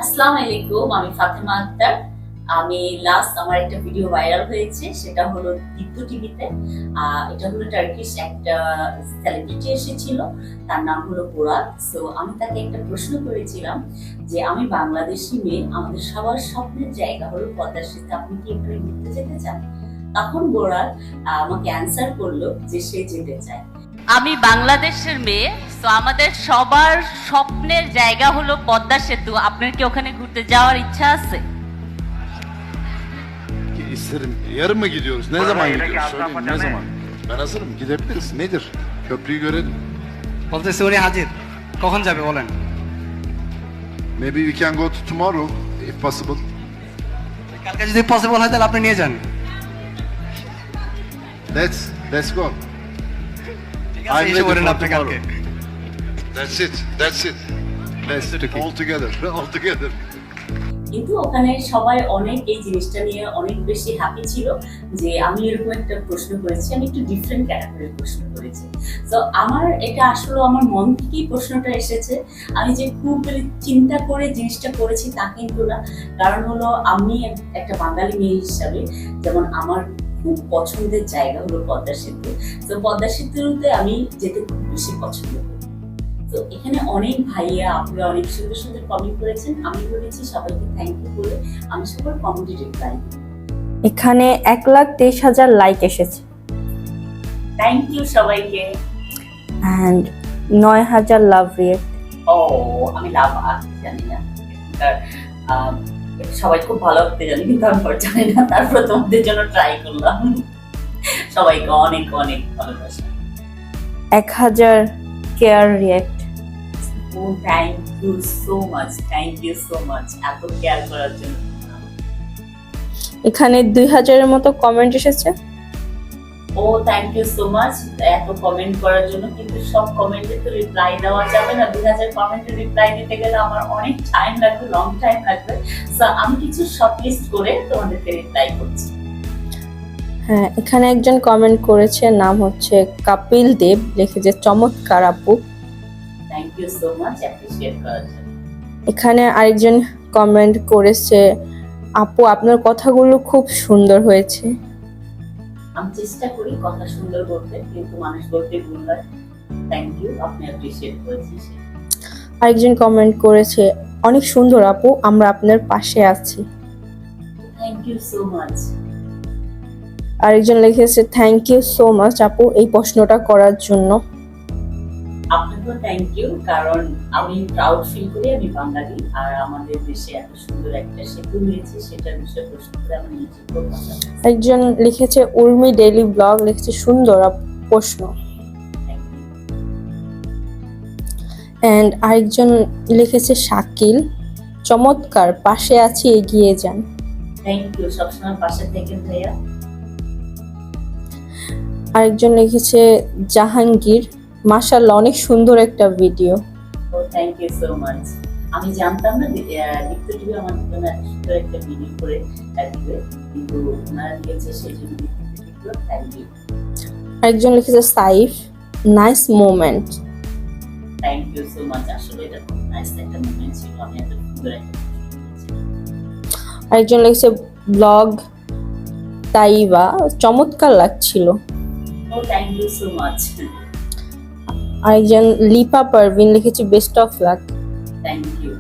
আসসালামু আলাইকুম, আমি ফাতেমা আক্তার। আমি লাস্ট আমার একটা ভিডিও ভাইরাল হয়েছে, সেটা হলো দীপ্ত টিভিতে। এটা হলো টার্কিশ একটা সেলিব্রিটি এসেছিল, তার নাম হলো বোরাক। সো আমি তাকে একটা প্রশ্ন করেছিলাম যে আমি বাংলাদেশি মেয়ে, আমাদের সবার স্বপ্নের জায়গা হলো পদ্মা সেতু, আপনি কি এখানে ঘুরতে যেতে চান? তখন বোরাক আমাকে অ্যান্সার করলো যে সে যেতে চায়। আমি বাংলাদেশের মেয়ে, তো আমাদের সবার স্বপ্নের জায়গা হলো পদ্মা সেতু। আপনার কি ওখানে ঘুরতে যাওয়ার ইচ্ছা আছে? İsterim. Yarın mı gidiyoruz? Ne zaman gidiyoruz? Söyleyin ne zaman? Ben hazırım. Gidebiliriz. Nedir? Köprüyü görelim. বলতেছে উনি হাজির, কখন যাবে বলেন? Maybe we can go to tomorrow if possible. কালকে যদি পসিবল হয় তাহলে আপনি নিয়ে যান। Let's go. ঠিক আছে, এসে বলেন আপনি কালকে। That's it. Let's all together. All together. কিন্তু ওখানে সবাই অনেক এই জিনিসটা নিয়ে অনেক বেশি হ্যাপি ছিল যে আমি এরকম একটা প্রশ্ন করেছি, আমি একটু ডিফারেন্ট ক্যাটাগরির প্রশ্ন করেছি। তো আমার এটা আসলে আমার মন থেকেই প্রশ্নটা এসেছে। আমি যে খুব চিন্তা করে জিনিসটা করেছি তা কিন্তু না। কারণ হলো আমি একটা বাঙালি মেয়ে হিসাবে, যেমন আমার খুব পছন্দের জায়গা হলো পদ্মা সেতু। তো পদ্মা সেতুতে আমি যেতে খুব বেশি পছন্দ করি। তো এখানে অনেক ভাইয়া আপনারা অনেক সুন্দর সুন্দর কমেন্ট করেছেন, আমি বলেছি সবাইকে থ্যাংক ইউ বলে আমি সবার কমেন্টে রিপ্লাই দিই। এখানে 1,23,000 লাইক এসেছে থ্যাংক ইউ সবাইকে। And 9,000 love react. ও আমি লাভ আঁকতে জানি না, এখানকার সবাই খুব ভালো আঁকতে জানি কিন্তু আমি জানি না, তারপর তোমাদের জন্য ট্রাই করলাম। সবাইকে অনেক অনেক ভালোবাসা। 1,000 কেয়ার রিয়েক্ট। ও thank you so much, thank you so much এত কেয়ার করার জন্য। এখানে 2,000-এর মতো কমেন্ট এসেছে। ও থ্যাংক ইউ সো মাচ এত কমেন্ট করার জন্য, কিন্তু সব কমেন্টে তো রিপ্লাই দেওয়া যাবে না। 2,000 কমেন্টে রিপ্লাই দিতে গেলে আমার অনেক টাইম লাগবে, লং টাইম লাগবে। সো আমি কিছু শর্ট লিস্ট করে তোমাদেরকে রিপ্লাই করছি। হ্যাঁ, এখানে একজন কমেন্ট করেছে, নাম হচ্ছে কাপিল দেব, লিখেছে চমৎকার আপু। Thank you so much appreciate করার জন্য। এখানে আরেকজন কমেন্ট করেছে, আপু আপনার কথাগুলো খুব সুন্দর হয়েছে। আমি চেষ্টা করি কথা সুন্দর বলতে, কিন্তু মানুষ বলতে ভুল হয়। থ্যাংক ইউ, আপনি অ্যাপ্রিশিয়েট করেছেন। আরেকজন কমেন্ট করেছে, অনেক সুন্দর আপু, আমরা আপনার পাশে আছি। Thank you so much. আরেকজন লিখেছে, থ্যাংক ইউ সো মাচ আপু এই প্রশ্নটা করার জন্য। আপনাকেও থ্যাংক ইউ, কারণ আমি প্রাউড ফিল করি আমি বাঙালি, আর আমাদের দেশে এত সুন্দর একটা সেতু হয়েছে সেটার বিষয়ে প্রশ্ন করে আমার নিজে খুব ভালো লাগে। একজন লিখেছে উর্মি ডেইলি ব্লগ, লিখেছে সুন্দর প্রশ্ন। Thank you. এন্ড আরেকজন লিখেছে শাকিল, চমৎকার, পাশে আছি, এগিয়ে যান। থ্যাংক ইউ, সবসময় পাশে থেকে ভাইয়া। আরেকজন লিখেছে জাহাঙ্গীর, মাশাআল্লাহ অনেক সুন্দর একটা ভিডিও। ও থ্যাংক ইউ সো মাচ। আমি জানতাম না দীপ্ত টিভি আমাদের জন্য এত সুন্দর একটা ভিডিও করে দিবে, কিন্তু ওনারা দিয়েছে সেই জন্য থ্যাংক ইউ। আরেকজন লিখেছে Saif, nice moment. Thank you so much, আসলে এটা খুব নাইস একটা মোমেন্ট ছিল, আমি এত সুন্দর একটা আরেকজন লিখেছে ব্লগ তাইবা, চমৎকার লাগছিল। ও থ্যাংক ইউ সো মাচ। আরেকজন লিপা পারভিন লিখেছে best of luck. Thank you.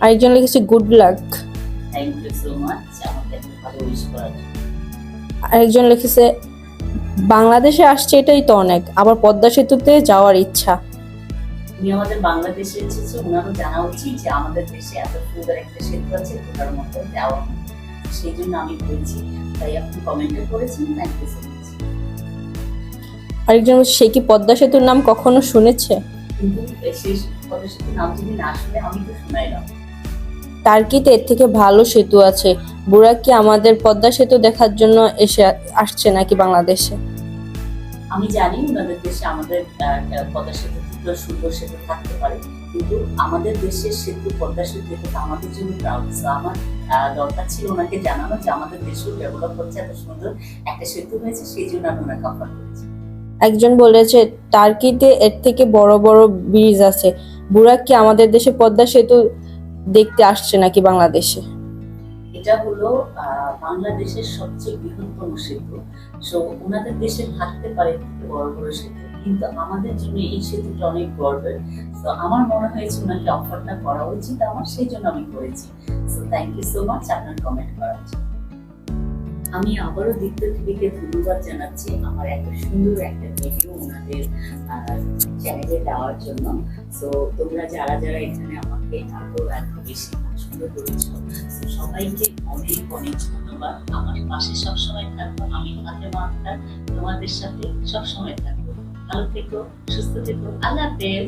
আরেকজন লিখেছে good luck. Thank you so much আমাকে এত ভালো উইশ করার জন্য। আরেকজন লিখেছে বাংলাদেশে আসছে এটাই তো অনেক, আবার পদ্মা সেতুতে যাওয়ার ইচ্ছা। উনি আমাদের বাংলাদেশে এসেছে, ওনারও জানা উচিত যে আমাদের দেশে এত সুন্দর একটা সেতু আছে, ওটার মতো যাওয়া, সেই জন্য আমি বলছি। তাই আপনি কমেন্টে করেছেন, থ্যাংক ইউ সো মাচ। আরেকজন সে কি পদ্মা সেতুর নাম কখনো শুনেছে? কিন্তু সেই পদ্মা সেতুর নাম যদি না শুনে আমি তো শোনাইলাম। টার্কিতে এর থেকে ভালো সেতু আছে। বুড়া কি আমাদের পদ্মা সেতু দেখার জন্য আসছে নাকি বাংলাদেশে? আমি জানি ওনাদের দেশে আমাদের পদ্মা সেতু থেকে সুন্দর সেতু থাকতে পারে, কিন্তু আমাদের দেশের সেতু পদ্মা সেতু এটা আমাদের জন্য প্রাউড। আমার দরকার ছিল ওনাকে জানানো যে আমাদের দেশেও ডেভেলপ হচ্ছে, এত সুন্দর একটা সেতু হয়েছে, সেই জন্য আমি ওনাকে অফার করেছি। একজন বলেছে টার্কিতে এর থেকে বড় বড় ব্রিজ আছে, বুড়া কি আমাদের দেশে পদ্মা সেতু দেখতে আসছে নাকি বাংলাদেশে? এটা হলো বাংলাদেশের সবচেয়ে বৃহত্তম সেতু। সো ওনাদের দেশে থাকতে পারে বড় বড় সেতু, কিন্তু আমাদের জন্য এই সেতুটা অনেক গর্বের। তো আমার মনে হয়েছে ওনাকে অফারটা করা উচিত আমার, সেই জন্য আমি করেছি। So thank you so much আপনার কমেন্ট করার জন্য। আমি আবারও দীপ্ত টিভিকে ধন্যবাদ জানাচ্ছি আমার এত সুন্দর একটা ভিডিও ওনাদের চ্যানেলে দেওয়ার জন্য। সো তোমরা যারা যারা এখানে আমাকে এত বেশি পছন্দ করেছো, so সবাইকে অনেক অনেক ধন্যবাদ। আমার পাশে সবসময় থাকবো, আমি ফাতেমা আক্তার তোমাদের সাথে সবসময় থাকবো। ভালো থেকো, সুস্থ থেকো, আল্লাহ হাফেজ।